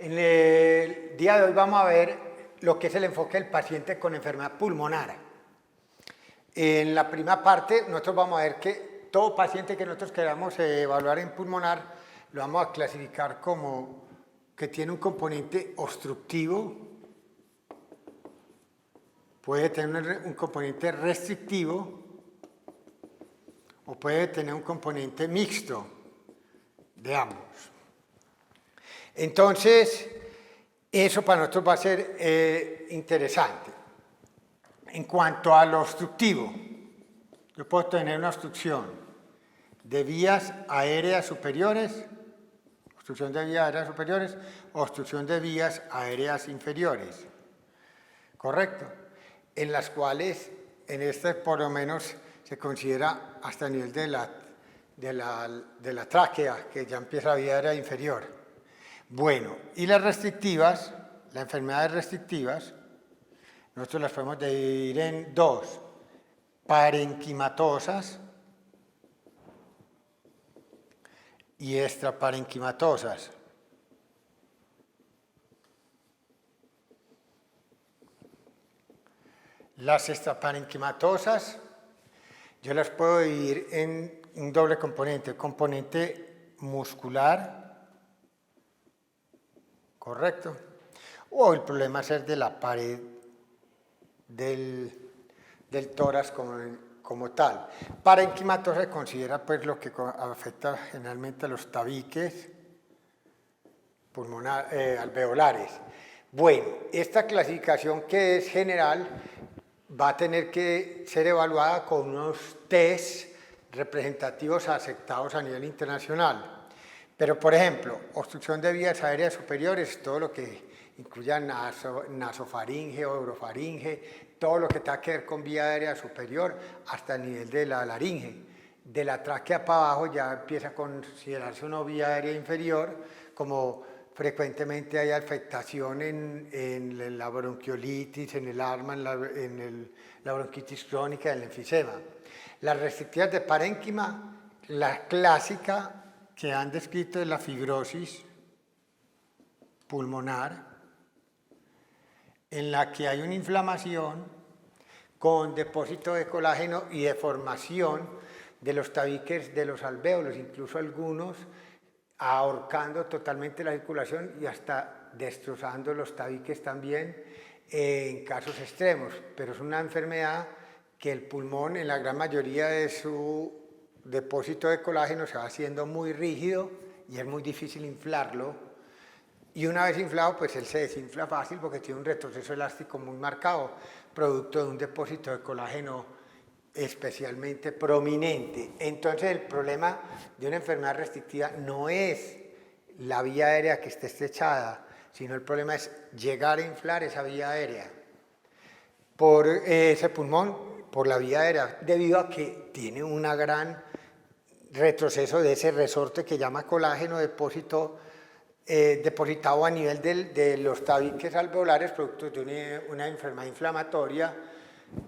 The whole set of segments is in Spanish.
En el día de hoy vamos a ver lo que es el enfoque del paciente con enfermedad pulmonar. En la primera parte nosotros vamos a ver que todo paciente que nosotros queramos evaluar en pulmonar lo vamos a clasificar como que tiene un componente obstructivo, puede tener un componente restrictivo o puede tener un componente mixto de ambos. Entonces, eso para nosotros va a ser interesante. En cuanto a lo obstructivo, yo puedo tener una obstrucción de vías aéreas superiores, obstrucción de vías aéreas superiores, o obstrucción de vías aéreas inferiores, ¿correcto? En las cuales, en este por lo menos, se considera hasta el nivel de la tráquea, que ya empieza la vía aérea inferior. Bueno, y las restrictivas, las enfermedades restrictivas, nosotros las podemos dividir en dos: parenquimatosas y extraparenquimatosas. Las extraparenquimatosas yo las puedo dividir en un doble componente: componente muscular, ¿correcto? O el problema ser de la pared del tórax como tal. Parenquimatosa se considera pues lo que afecta generalmente a los tabiques alveolares. Bueno, esta clasificación, que es general, va a tener que ser evaluada con unos test representativos aceptados a nivel internacional. Pero, por ejemplo, obstrucción de vías aéreas superiores, todo lo que incluya nasofaringe o orofaringe, todo lo que tenga que ver con vía aérea superior hasta el nivel de la laringe. De la tráquea para abajo ya empieza a considerarse una vía aérea inferior, como frecuentemente hay afectación en la bronquiolitis, en el asma, en la bronquitis crónica, en el enfisema. Las restrictivas de parénquima, la clásica que han descrito es la fibrosis pulmonar, en la que hay una inflamación con depósito de colágeno y deformación de los tabiques de los alvéolos, incluso algunos ahorcando totalmente la circulación y hasta destrozando los tabiques también en casos extremos. Pero es una enfermedad que el pulmón, en la gran mayoría de su depósito de colágeno, se va haciendo muy rígido y es muy difícil inflarlo. Y una vez inflado, pues él se desinfla fácil porque tiene un retroceso elástico muy marcado, producto de un depósito de colágeno especialmente prominente. Entonces, el problema de una enfermedad restrictiva no es la vía aérea que esté estrechada, sino el problema es llegar a inflar esa vía aérea por ese pulmón, por la vía aérea, debido a que tiene un gran retroceso de ese resorte que llama colágeno, depositado a nivel de los tabiques alveolares, producto de una enfermedad inflamatoria,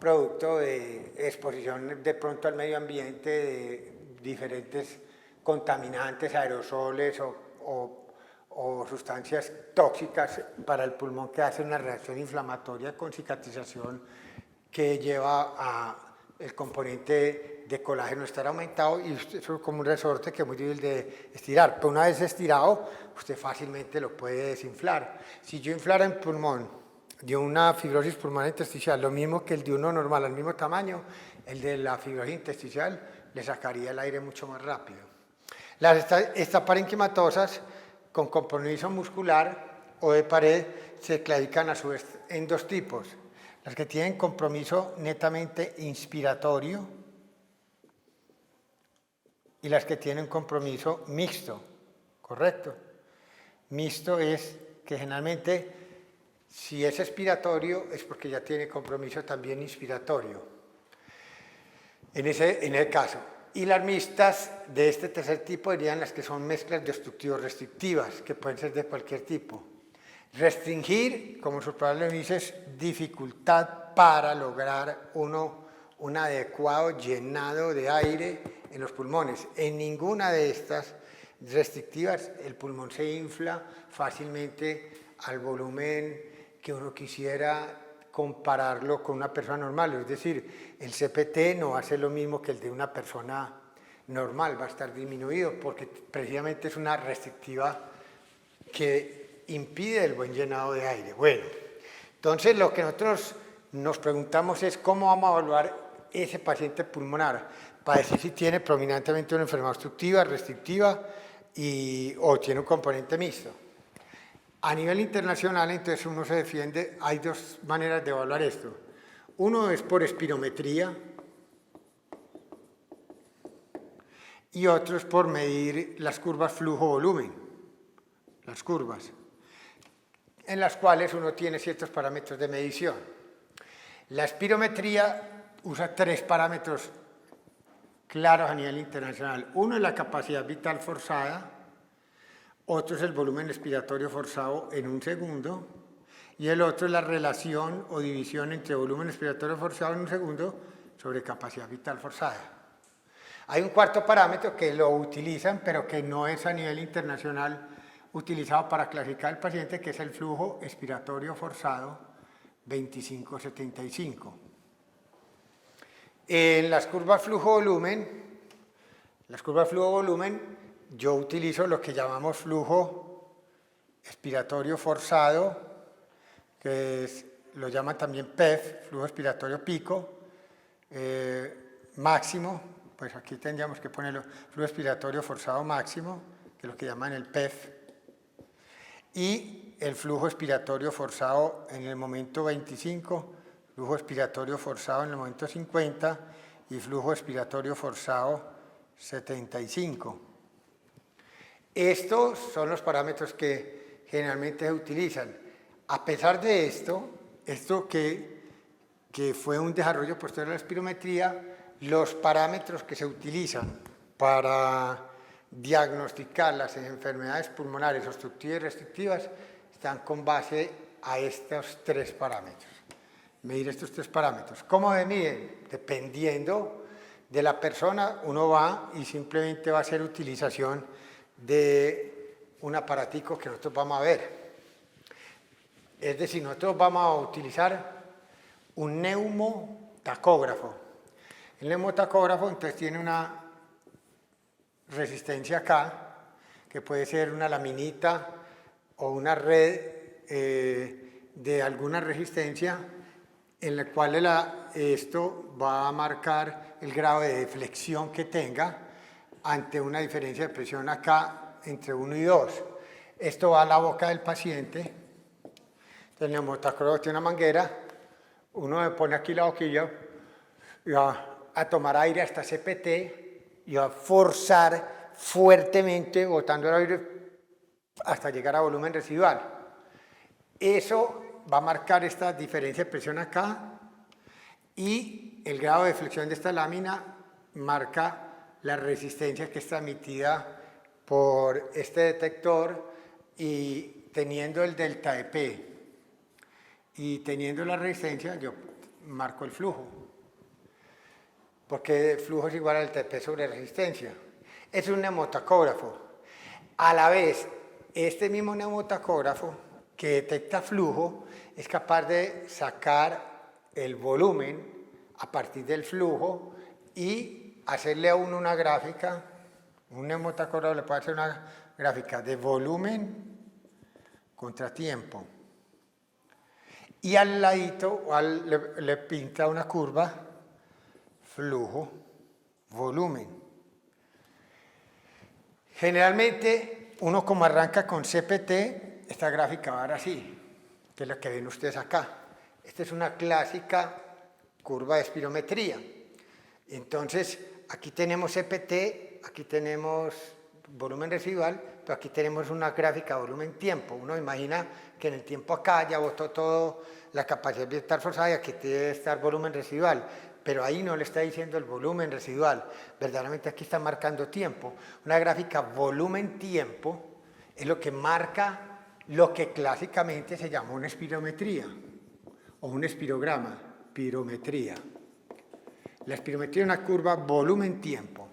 producto de exposición de pronto al medio ambiente de diferentes contaminantes, aerosoles o sustancias tóxicas para el pulmón, que hace una reacción inflamatoria con cicatrización que lleva a el componente de colágeno estar aumentado, y eso es como un resorte que es muy difícil de estirar. Pero una vez estirado, usted fácilmente lo puede desinflar. Si yo inflara el pulmón de una fibrosis pulmonar intersticial, lo mismo que el de uno normal, al mismo tamaño, el de la fibrosis intersticial le sacaría el aire mucho más rápido. Las extraparenquimatosas con compromiso muscular o de pared se clasifican a su vez en dos tipos: las que tienen compromiso netamente inspiratorio y las que tienen compromiso mixto, ¿correcto? Mixto es que generalmente, si es expiratorio, es porque ya tiene compromiso también inspiratorio, en el caso. Y las mixtas de este tercer tipo serían las que son mezclas de obstructivo-restrictivas, que pueden ser de cualquier tipo. Restringir, como su palabra dice, es dificultad para lograr un adecuado llenado de aire en los pulmones. En ninguna de estas restrictivas, el pulmón se infla fácilmente al volumen que uno quisiera compararlo con una persona normal. Es decir, el CPT no va a ser lo mismo que el de una persona normal, va a estar disminuido porque precisamente es una restrictiva que impide el buen llenado de aire. Bueno, entonces lo que nosotros nos preguntamos es cómo vamos a evaluar ese paciente pulmonar para decir si tiene prominentemente una enfermedad obstructiva, restrictiva o tiene un componente mixto. A nivel internacional, entonces uno se defiende, hay dos maneras de evaluar esto. Uno es por espirometría y otro es por medir las curvas flujo-volumen, las curvas, en las cuales uno tiene ciertos parámetros de medición. La espirometría usa tres parámetros claros a nivel internacional. Uno es la capacidad vital forzada, otro es el volumen expiratorio forzado en un segundo, y el otro es la relación o división entre volumen expiratorio forzado en un segundo sobre capacidad vital forzada. Hay un cuarto parámetro que lo utilizan, pero que no es a nivel internacional utilizado para clasificar al paciente, que es el flujo expiratorio forzado 25-75. En las curvas flujo-volumen, yo utilizo lo que llamamos flujo expiratorio forzado, lo llaman también PEF, flujo expiratorio pico, máximo, pues aquí tendríamos que ponerlo, flujo expiratorio forzado máximo, que es lo que llaman el PEF, y el flujo expiratorio forzado en el momento 25, flujo expiratorio forzado en el momento 50 y flujo expiratorio forzado 75. Estos son los parámetros que generalmente se utilizan. A pesar de esto que fue un desarrollo posterior a la espirometría, los parámetros que se utilizan para diagnosticar las enfermedades pulmonares obstructivas y restrictivas están con base a estos tres parámetros. Medir estos tres parámetros. ¿Cómo se miden? Dependiendo de la persona, uno va y simplemente va a hacer utilización de un aparatico que nosotros vamos a ver. Es decir, nosotros vamos a utilizar un neumotacógrafo. El neumotacógrafo entonces tiene una resistencia acá, que puede ser una laminita o una red de alguna resistencia, en la cual esto va a marcar el grado de deflexión que tenga ante una diferencia de presión acá entre 1 y 2. Esto va a la boca del paciente. El neumotacógrafo tiene una manguera, uno le pone aquí la boquilla y va a tomar aire hasta CPT y va a forzar fuertemente botando el aire hasta llegar a volumen residual. Eso va a marcar esta diferencia de presión acá y el grado de deflexión de esta lámina marca la resistencia que está emitida por este detector y teniendo el delta de P y teniendo la resistencia yo marco el flujo porque el flujo es igual al TP sobre resistencia. Es un neumotacógrafo. A la vez, este mismo neumotacógrafo que detecta flujo es capaz de sacar el volumen a partir del flujo y hacerle a uno una gráfica. Un neumotacógrafo le puede hacer una gráfica de volumen contra tiempo y al ladito le pinta una curva flujo volumen. Generalmente uno como arranca con CPT, esta gráfica va a dar así, que es la que ven ustedes acá. Esta es una clásica curva de espirometría. Entonces, aquí tenemos CPT, aquí tenemos volumen residual, pero aquí tenemos una gráfica volumen-tiempo. Uno imagina que en el tiempo acá ya botó todo la capacidad de estar forzada y aquí debe estar volumen residual. Pero ahí no le está diciendo el volumen residual, verdaderamente aquí está marcando tiempo. Una gráfica volumen-tiempo es lo que marca lo que clásicamente se llama una espirometría o un espirograma, pirometría. La espirometría es una curva volumen-tiempo.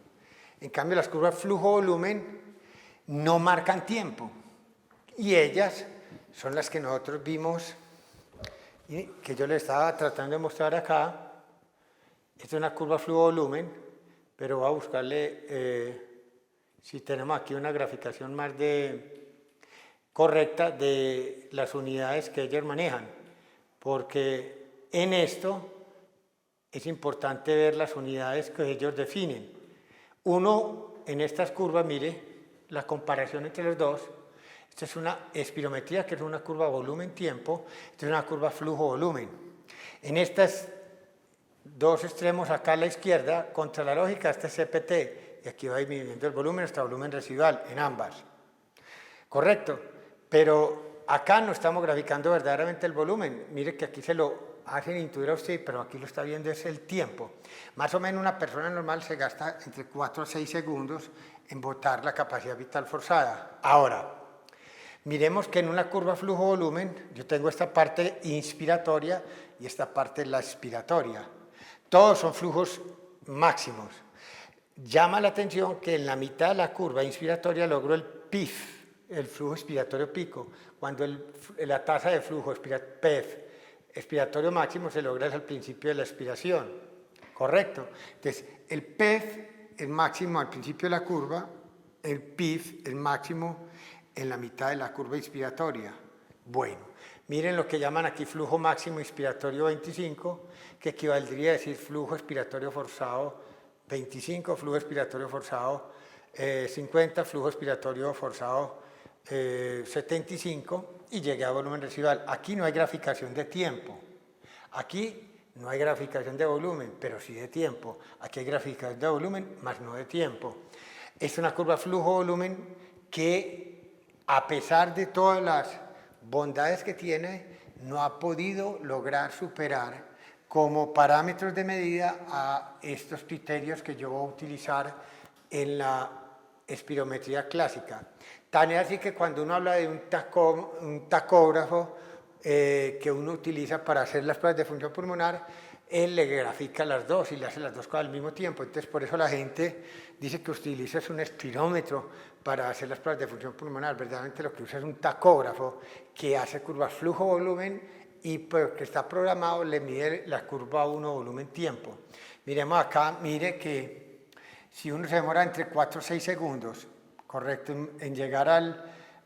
En cambio, las curvas flujo-volumen no marcan tiempo. Y ellas son las que nosotros vimos, y que yo les estaba tratando de mostrar acá. Esta es una curva flujo-volumen, pero voy a buscarle, si tenemos aquí una graficación más correcta de las unidades que ellos manejan, porque en esto es importante ver las unidades que ellos definen. Uno, en estas curvas, mire la comparación entre los dos. Esta es una espirometría, que es una curva volumen-tiempo. Esta es una curva flujo-volumen. En estos dos extremos, acá a la izquierda, contra la lógica, este es CPT, y aquí va midiendo el volumen hasta volumen residual, en ambas. Correcto, pero acá no estamos graficando verdaderamente el volumen. Mire que aquí se lo hacen intuir a usted, pero aquí lo está viendo es el tiempo. Más o menos una persona normal se gasta entre 4 a 6 segundos en botar la capacidad vital forzada. Ahora, miremos que en una curva flujo-volumen yo tengo esta parte inspiratoria y esta parte la expiratoria. Todos son flujos máximos. Llama la atención que en la mitad de la curva inspiratoria logro el PIF, el flujo expiratorio pico, cuando la tasa de flujo PEF expiratorio máximo se logra al principio de la expiración. ¿Correcto? Entonces, el PEF es máximo al principio de la curva, el PIF es máximo en la mitad de la curva inspiratoria. Bueno, miren lo que llaman aquí flujo máximo inspiratorio 25, que equivaldría a decir flujo expiratorio forzado 25, flujo expiratorio forzado 50, flujo expiratorio forzado 75, y llegué a volumen residual. Aquí no hay graficación de tiempo. Aquí no hay graficación de volumen, pero sí de tiempo. Aquí hay graficación de volumen, más no de tiempo. Es una curva flujo-volumen que, a pesar de todas las bondades que tiene, no ha podido lograr superar como parámetros de medida a estos criterios que yo voy a utilizar en la espirometría clásica. Tan es así que cuando uno habla de un tacógrafo que uno utiliza para hacer las pruebas de función pulmonar, él le grafica las dos y le hace las dos cosas al mismo tiempo. Entonces, por eso la gente dice que utiliza un espirómetro para hacer las pruebas de función pulmonar. Verdaderamente lo que usa es un tacógrafo que hace curvas flujo-volumen y pues, que está programado, le mide la curva 1 volumen-tiempo. Miremos acá, mire que si uno se demora entre 4 o 6 segundos, correcto, en llegar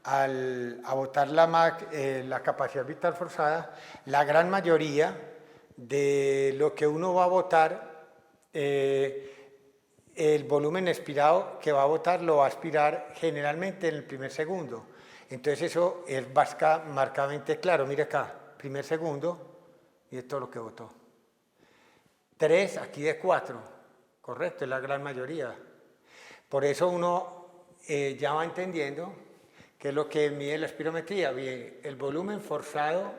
a botar la capacidad vital forzada, la gran mayoría de lo que uno va a botar, el volumen expirado que va a botar lo va a aspirar generalmente en el primer segundo. Entonces eso es marcadamente claro. Mire acá, primer segundo, y es todo lo que botó. 3 aquí de 4, correcto, es la gran mayoría. Por eso uno ya va entendiendo que es lo que mide la espirometría. Bien, el volumen forzado,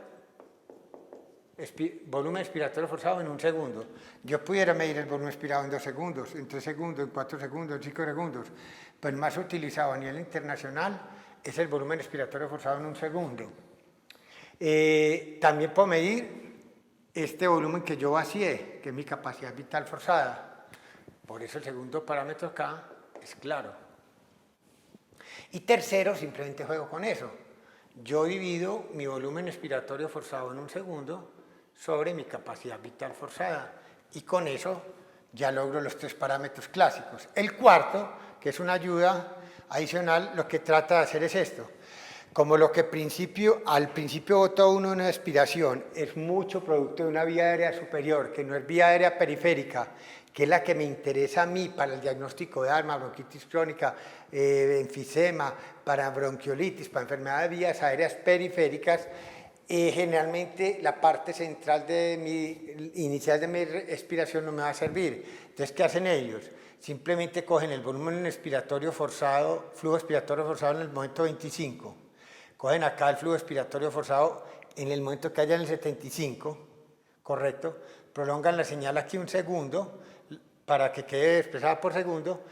volumen expiratorio forzado en un segundo. Yo pudiera medir el volumen expirado en 2 segundos, en 3 segundos, en 4 segundos, en 5 segundos, pero el más utilizado a nivel internacional es el volumen expiratorio forzado en un segundo. También puedo medir este volumen que yo vacié, que es mi capacidad vital forzada. Por eso el segundo parámetro acá es claro. Y tercero, simplemente juego con eso. Yo divido mi volumen expiratorio forzado en un segundo sobre mi capacidad vital forzada. Y con eso ya logro los 3 parámetros clásicos. El cuarto, que es una ayuda adicional, lo que trata de hacer es esto. Como lo que al principio botó uno una expiración es mucho producto de una vía aérea superior, que no es vía aérea periférica, que es la que me interesa a mí para el diagnóstico de asma, bronquitis crónica, enfisema, para bronquiolitis, para enfermedades de vías aéreas periféricas, generalmente la parte central inicial de mi expiración no me va a servir. Entonces, ¿qué hacen ellos? Simplemente cogen el volumen expiratorio forzado, flujo expiratorio forzado en el momento 25. Cogen acá el flujo expiratorio forzado en el momento que haya en el 75, ¿correcto? Prolongan la señal aquí un segundo para que quede expresada por segundo.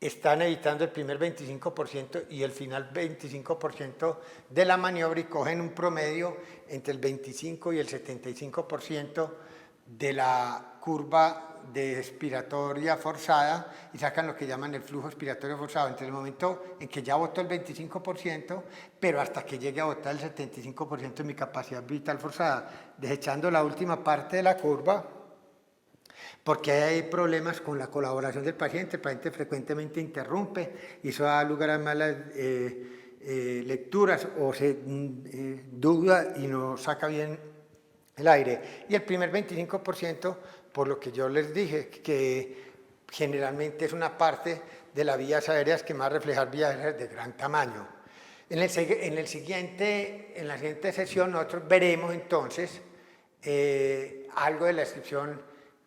Están evitando el primer 25% y el final 25% de la maniobra y cogen un promedio entre el 25 y el 75% de la curva de expiratoria forzada y sacan lo que llaman el flujo expiratorio forzado entre el momento en que ya botó el 25%, pero hasta que llegue a botar el 75% de mi capacidad vital forzada, desechando la última parte de la curva, porque hay problemas con la colaboración del paciente. El paciente frecuentemente interrumpe y eso da lugar a malas lecturas o se duda y no saca bien el aire. Y el primer 25%, por lo que yo les dije, que generalmente es una parte de las vías aéreas que más reflejar vías aéreas de gran tamaño. En la siguiente sesión nosotros veremos entonces algo de la descripción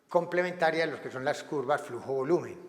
complementaria de lo que son las curvas flujo-volumen.